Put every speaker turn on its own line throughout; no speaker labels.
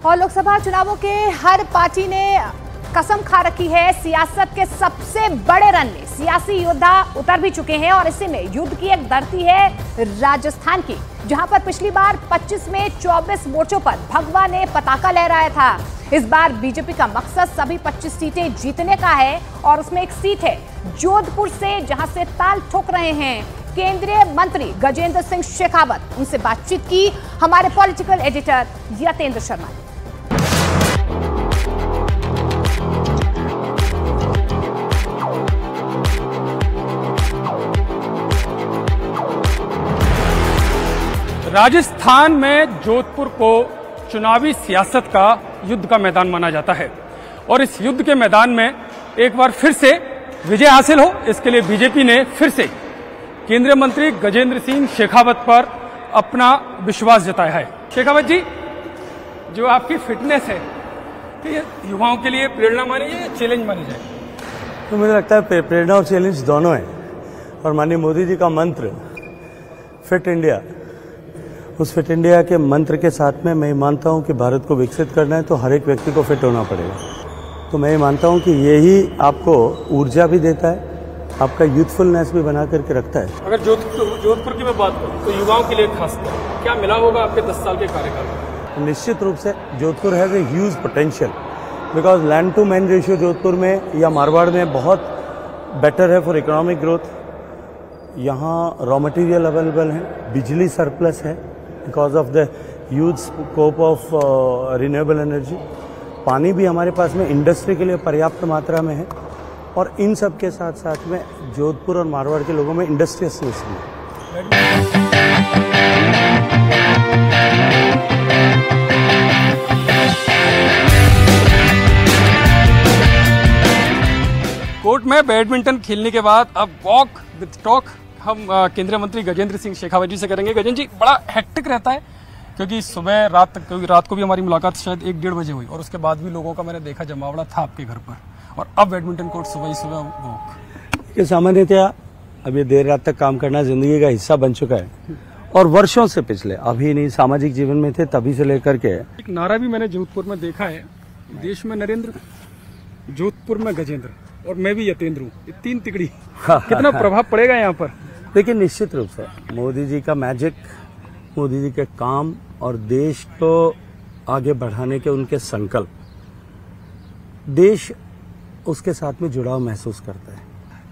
और लोकसभा चुनावों के हर पार्टी ने कसम खा रखी है, सियासत के सबसे बड़े रन में सियासी योद्धा उतर भी चुके हैं और इसी में युद्ध की एक धरती है राजस्थान की, जहां पर पिछली बार 25 में 24 मोर्चों पर भगवा ने पताका लहराया था। इस बार बीजेपी का मकसद सभी 25 सीटें जीतने का है और उसमें एक सीट है जोधपुर से, जहां से ताल ठोक रहे हैं केंद्रीय मंत्री गजेंद्र सिंह शेखावत। उनसे बातचीत की हमारे पॉलिटिकल एडिटर यतेंद्र शर्मा ने।
राजस्थान में जोधपुर को चुनावी सियासत का युद्ध का मैदान माना जाता है और इस युद्ध के मैदान में एक बार फिर से विजय हासिल हो, इसके लिए बीजेपी ने फिर से केंद्रीय मंत्री गजेंद्र सिंह शेखावत पर अपना विश्वास जताया है। शेखावत जी, जो आपकी फिटनेस है, तो ये युवाओं के लिए प्रेरणा मानी जाए, चैलेंज मानी जाए?
तो मुझे लगता है प्रेरणा और चैलेंज दोनों है और माननीय मोदी जी का मंत्र फिट इंडिया, उस फिट इंडिया के मंत्र के साथ में मैं मानता हूं कि भारत को विकसित करना है तो हर एक व्यक्ति को फिट होना पड़ेगा। तो मैं मानता हूं कि यही आपको ऊर्जा भी देता है, आपका यूथफुलनेस भी बना करके रखता है।
अगर जोधपुर की मैं बात करूं तो युवाओं के लिए खासकर क्या मिला होगा आपके 10 साल के कार्यकाल में?
निश्चित रूप से Jodhpur has a huge potential because land to man ratio Jodhpur में या मारवाड़ में बहुत बेटर है फॉर इकोनॉमिक ग्रोथ। यहाँ रॉ मटेरियल अवेलेबल है, बिजली सरप्लस है because of the huge scope of renewable energy. पानी भी हमारे पास में इंडस्ट्री के लिए पर्याप्त मात्रा में है और इन सब के साथ साथ में जोधपुर और मारवाड़ के लोगों में इंडस्ट्रियलिस्ट भी है।
कोर्ट में बैडमिंटन खेलने के बाद अब वॉक विद टॉक हम केंद्रीय मंत्री गजेंद्र सिंह शेखावत जी से करेंगे। गजेंद्र जी, बड़ा हेक्टिक रहता है क्योंकि सुबह रात तक, क्योंकि रात को भी हमारी मुलाकात शायद 1-1:30 बजे हुई और उसके बाद भी लोगों का मैंने देखा जमावड़ा था आपके घर पर, और अब बैडमिंटन कोर्ट सुबह ही सुबह वॉक।
ये सामान्यतया अब ये देर रात तक काम करना जिंदगी का हिस्सा बन चुका है और वर्षों से, पिछले अभी नहीं सामाजिक जीवन में थे तभी से लेकर के।
एक नारा भी मैंने जोधपुर में देखा है, देश में नरेंद्र, जोधपुर में गजेंद्र और मैं भी यतेंद्र हूँ, ये 3 तिगड़ी। कितना प्रभाव पड़ेगा यहाँ पर?
लेकिन निश्चित रूप से मोदी जी का मैजिक, मोदी जी के काम और देश को आगे बढ़ाने के उनके संकल्प, देश उसके साथ में जुड़ाव महसूस करता है।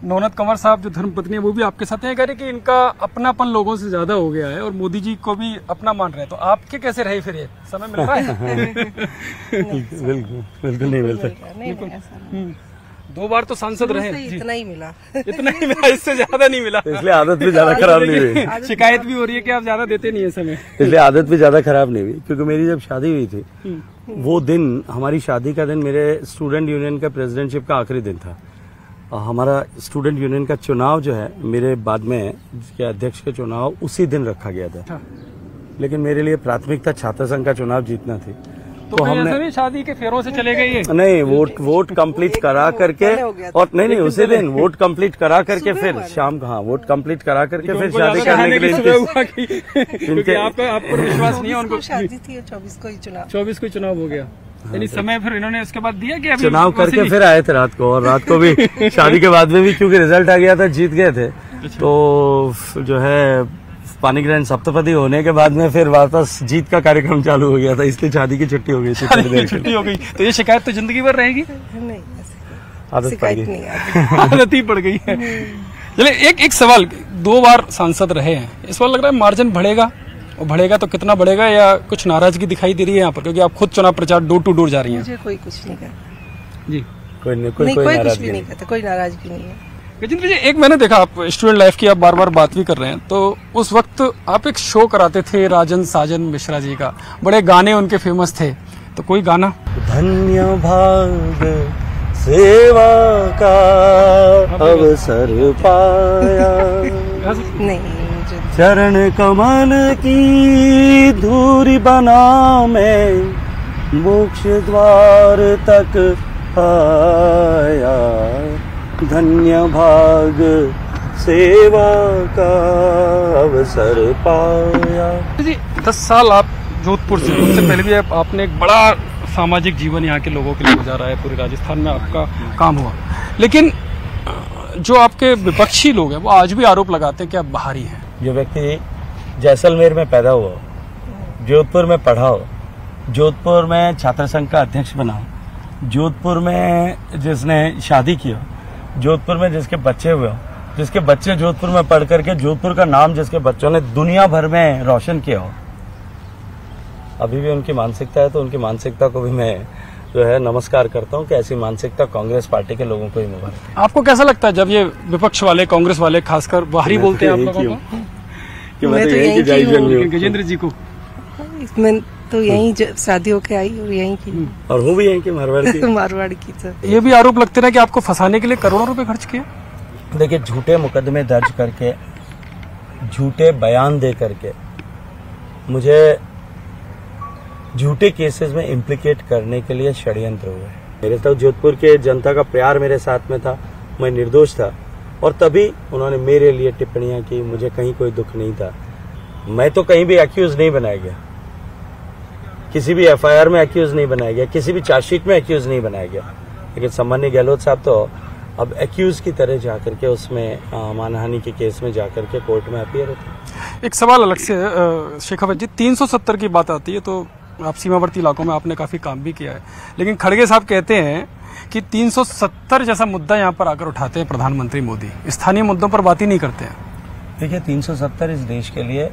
नवनीत कंवर साहब जो धर्मपत्नी है वो भी आपके साथ हैं, कह रहे कि इनका अपनापन लोगों से ज्यादा हो गया है और मोदी जी को भी अपना मान रहे हैं, तो आपके कैसे रहे फिर? ये समय मिल रहा है?
बिल्कुल नहीं मिलता।
2 बार तो सांसद रहे,
इतना ही मिला।
इतना ही मिला, इससे ज्यादा नहीं मिला।
इसलिए आदत भी ज्यादा खराब नहीं हुई।
शिकायत भी हो रही है कि आप ज्यादा देते नहीं है समय,
इसलिए आदत भी ज्यादा खराब नहीं हुई। क्योंकि मेरी जब शादी हुई थी वो दिन, हमारी शादी का दिन मेरे स्टूडेंट यूनियन का प्रेसिडेंटशिप का आखिरी दिन था। हमारा स्टूडेंट यूनियन का चुनाव जो है मेरे बाद में के अध्यक्ष का चुनाव उसी दिन रखा गया था, लेकिन मेरे लिए प्राथमिकता छात्र संघ का चुनाव जीतना थी।
तो हमने शादी के फेरों से चले गए?
नहीं, वोट कंप्लीट करा करके, और नहीं उसी दिन वोट कंप्लीट करा करके फिर शाम को, हाँ, वोट कंप्लीट करा करके फिर शादी करने के लिए।
आपको विश्वास नहीं है उनको?
शादी थी 24 को ही चुनाव,
24 को चुनाव हो गया। यानी समय फिर इन्होंने उसके बाद दिया कि अभी
चुनाव करके फिर आए थे रात को, और रात को भी शादी के बाद में भी क्योंकि रिजल्ट आ गया था, जीत गए थे, तो जो है पानी ग्रहण सप्तपदी होने के बाद में फिर वापस जीत का कार्यक्रम चालू हो गया था, इसलिए शादी की छुट्टी हो गई थी।
छुट्टी हो गई तो ये शिकायत तो जिंदगी भर रहेगी?
नहीं,
आदत पड़ गई,
आदत ही पड़ गई है। चलिए एक सवाल, 2 बार सांसद रहे हैं, इस बार लग रहा है मार्जिन बढ़ेगा, और बढ़ेगा तो कितना बढ़ेगा, या कुछ नाराजगी दिखाई दे रही है यहाँ पर, क्योंकि आप खुद चुनाव प्रचार डोर टू डोर जा रही हैं?
मुझे कोई कुछ नहीं कहता जी,
कोई
कुछ भी नहीं कहता, कोई नाराजगी नहीं है।
गजेंद्र जी, एक मैंने देखा, आप स्टूडेंट लाइफ की आप बार बार बात भी कर रहे हैं, तो उस वक्त आप एक शो कराते थे राजन साजन मिश्रा जी का, बड़े गाने उनके फेमस थे, तो कोई गाना?
धन्य भाग सेवा का अवसर पाया,
नहीं,
चरण कमल की धूरी बना मैं मोक्ष द्वार तक आया, धन्य भाग सेवा का अवसर पाया।
जी 10 साल आप जोधपुर से, उससे पहले भी आपने एक बड़ा सामाजिक जीवन यहाँ के लोगों के लिए गुजारा है, पूरे राजस्थान में आपका काम हुआ। लेकिन जो आपके विपक्षी लोग हैं वो आज भी आरोप लगाते हैं कि आप बाहरी हैं।
जो व्यक्ति जैसलमेर में पैदा हुआ, जोधपुर में पढ़ा हो, जोधपुर में छात्र संघ का अध्यक्ष बना हो, जोधपुर में जिसने शादी की हो, जोधपुर में जिसके बच्चे हुए हो, जिसके बच्चे जोधपुर में पढ़ करके जोधपुर का नाम जिसके बच्चों ने दुनिया भर में रोशन किया हो, अभी भी उनकी मानसिकता है, तो उनकी मानसिकता को भी मैं जो है नमस्कार करता हूं कि ऐसी मानसिकता कांग्रेस पार्टी के लोगों को ही मुबारक है।
आपको कैसा लगता है जब ये विपक्ष वाले, कांग्रेस वाले खासकर बाहरी बोलते हैं आप लोगों को?
कि मैं तो यहीं की हूं।
गजेंद्र जी को
मैं तो यहीं शादी होके आई और यहीं की,
और हूँ भी यहीं की मारवाड़ की।
मारवाड़ की। तो
ये भी आरोप लगते हैं कि आपको फंसाने के लिए करोड़ों रुपए खर्च किए।
देखिए, झूठे मुकदमे दर्ज करके, झूठे बयान दे करके मुझे झूठे केसेस में इम्प्लीकेट करने के लिए षड्यंत्र हुए। मेरे तक जोधपुर के जनता का प्यार मेरे साथ में था, मैं निर्दोष था, और तभी उन्होंने मेरे लिए टिप्पणियां की। मुझे कहीं कोई दुख नहीं था, मैं तो कहीं भी एक्यूज नहीं बनाया गया, किसी भी एफआईआर में एक्यूज नहीं बनाया गया, किसी भी चार्जशीट में एक्यूज नहीं बनाया गया। लेकिन सम्माननीय गहलोत साहब तो अब एक्यूज की तरह जाकर के उसमें मानहानि के केस में जाकर के कोर्ट में अपीयर होते हैं।
एक सवाल अलग से शेखावत जी, 370 की बात आती है तो आप सीमावर्ती इलाकों में आपने काफी काम भी किया है, लेकिन खड़गे साहब कहते हैं कि 370 जैसा मुद्दा यहाँ पर आकर उठाते हैं प्रधानमंत्री मोदी, स्थानीय मुद्दों पर बात ही नहीं करते हैं।
देखिए, 370 इस देश के लिए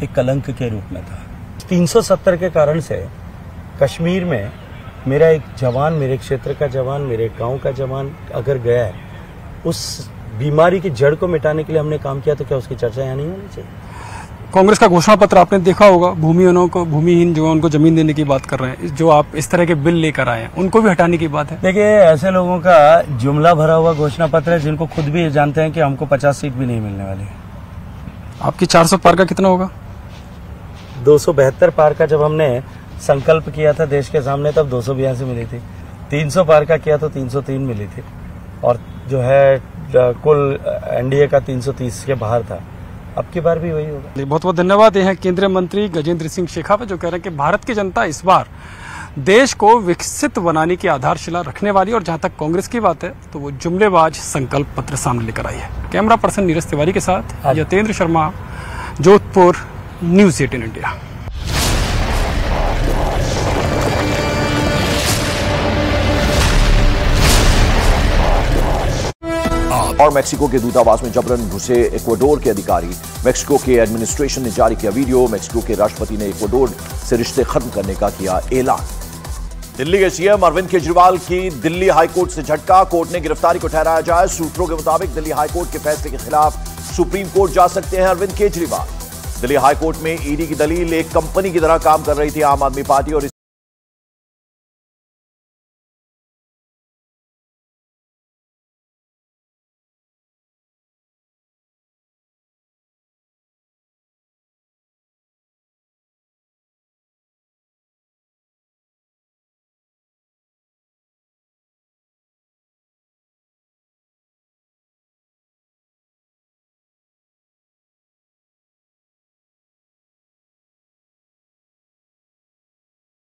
एक कलंक के रूप में था। 370 के कारण से कश्मीर में मेरा एक जवान, मेरे क्षेत्र का जवान, मेरे गांव का जवान अगर गया है, उस बीमारी की जड़ को मिटाने के लिए हमने काम किया, तो क्या उसकी चर्चा यहाँ नहीं होनी चाहिए?
कांग्रेस का घोषणा पत्र आपने देखा होगा, भूमिहीन जो उनको जमीन देने की बात कर रहे हैं, जो आप इस तरह के बिल लेकर आए हैं उनको भी हटाने की बात है।
देखिए, ऐसे लोगों का जुमला भरा हुआ घोषणा पत्र है जिनको खुद भी जानते हैं कि हमको 50 सीट भी नहीं मिलने वाली।
आपकी 400 पार का कितना होगा?
272 पार का जब हमने संकल्प किया था देश के सामने, तब 282 मिली थी। 300 पार का किया तो 303 मिली थी, और जो है कुल एनडीए का 330 के बाहर था। अब की बार भी वही होगा।
बहुत बहुत धन्यवाद। ये हैं केंद्रीय मंत्री गजेंद्र सिंह शेखावत, जो कह रहे हैं कि भारत की जनता इस बार देश को विकसित बनाने की आधारशिला रखने वाली, और जहां तक कांग्रेस की बात है तो वो जुमलेबाज संकल्प पत्र सामने लेकर आई है। कैमरा पर्सन नीरज तिवारी के साथ यतेंद्र शर्मा, जोधपुर, न्यूज़ 18 इंडिया।
और मेक्सिको के दूतावास में जबरन घुसे इक्वाडोर के अधिकारी। मेक्सिको के एडमिनिस्ट्रेशन ने जारी किया वीडियो। मेक्सिको के राष्ट्रपति ने इक्वाडोर से रिश्ते खत्म करने का किया ऐलान। दिल्ली के सीएम अरविंद केजरीवाल की दिल्ली हाईकोर्ट से झटका। कोर्ट ने गिरफ्तारी को ठहराया जाए। सूत्रों के मुताबिक दिल्ली हाईकोर्ट के फैसले के खिलाफ सुप्रीम कोर्ट जा सकते हैं अरविंद केजरीवाल। दिल्ली हाईकोर्ट में ईडी की दलील, एक कंपनी की तरह काम कर रही थी आम आदमी पार्टी, और